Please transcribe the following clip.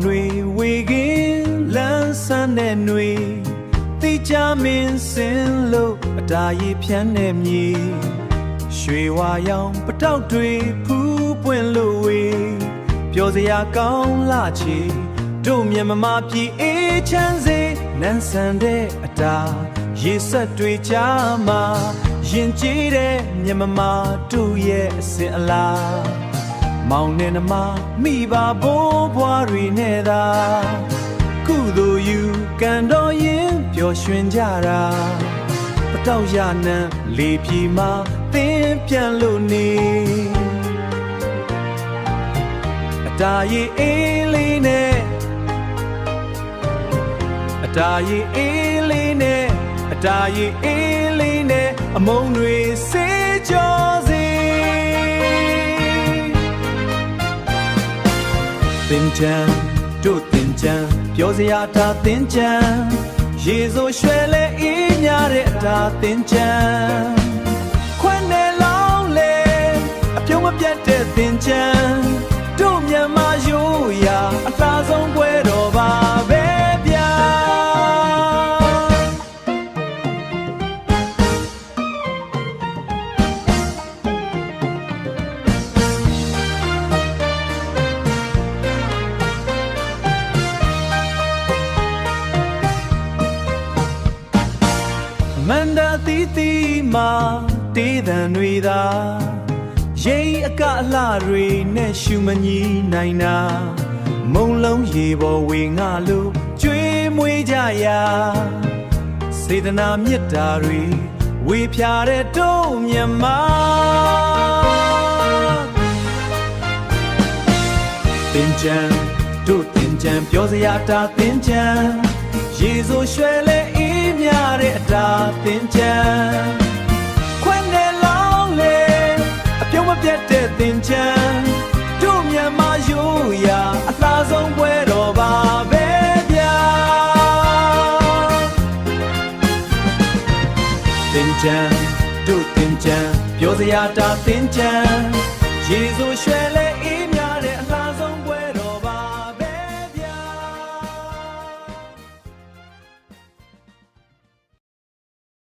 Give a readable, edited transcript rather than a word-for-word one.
တွေဝေကင်းလန်းဆန်းတဲ့ຫນွေတိကျမင်းစင်လို့အတားရီဖြန်းတဲ့မြေရွှေဝါရောင်ပတောက်တွေဖူးပွင့်လို့ဝေပျော်စရာကောင်းလာချေတို့မြန်မာပြည်အေးချမ်းစေနန်းဆန်တဲ့အတားရေဆက်တွေကြားမှာရင်ကျေးတဲ့မြန်မာတို့ရဲ့အစဉ်အလာမောင်နဲ့နှမမိဘဘိုးဘွားတွေနဲ့သာကုသိုလ်ယူကန်တော်ရင်ပျော်ရွှင်ကြတာပတောက်ရနံလေပြေမှာသင်ပြန်လို့နေအတားရီအေးလေးနဲ့အတားရီအေးလေးနဲ့အတားရီအေးလေးနဲ့အမုန်းတွေစေးကြောစေသင်ချမ်းတို့သင်ချမ်းပြောစရာတာသင်ချမ်းရေစိုးရွှဲလဲအေးများတဲ့အတာသင်ချမ်းခွန်းနဲ့လောင်းလေအပြုံးမပြတ်တဲ့သင်ချမ်းတို့မြန်မာရိုးရာအသာဆုံးပွဲတော်ပါပဲဗျာမန္တတီတီမှာတေးသံတွေသာရိတ်အကအလှတွေနဲ့ရှူမညီနိုင်တာမုံလုံးရေပေါ်ဝေငါလို့ကျွေးမွေးကြရာစေတနာမေတ္တာတွေဝေဖြာတဲ့တို့မြန်မာသင်ချမ်းတို့သင်ချမ်းပြောစရာတာသင်ချမ်းရေစိုးရွှဲလဲအေးများတဲ့အတာသင်ချမ်းခွန်းနဲ့လောင်းလေအပြုံးမပြတ်တဲ့သင်ချမ်းတို့မြန်မာရိုးရာအသာဆုံးပွဲတော်ပါပဲဗျာသင်ချမ်းတို့သင်ချမ်းပြောစရာတာသင်ချမ်းရေစိုးရွှဲလဲအေး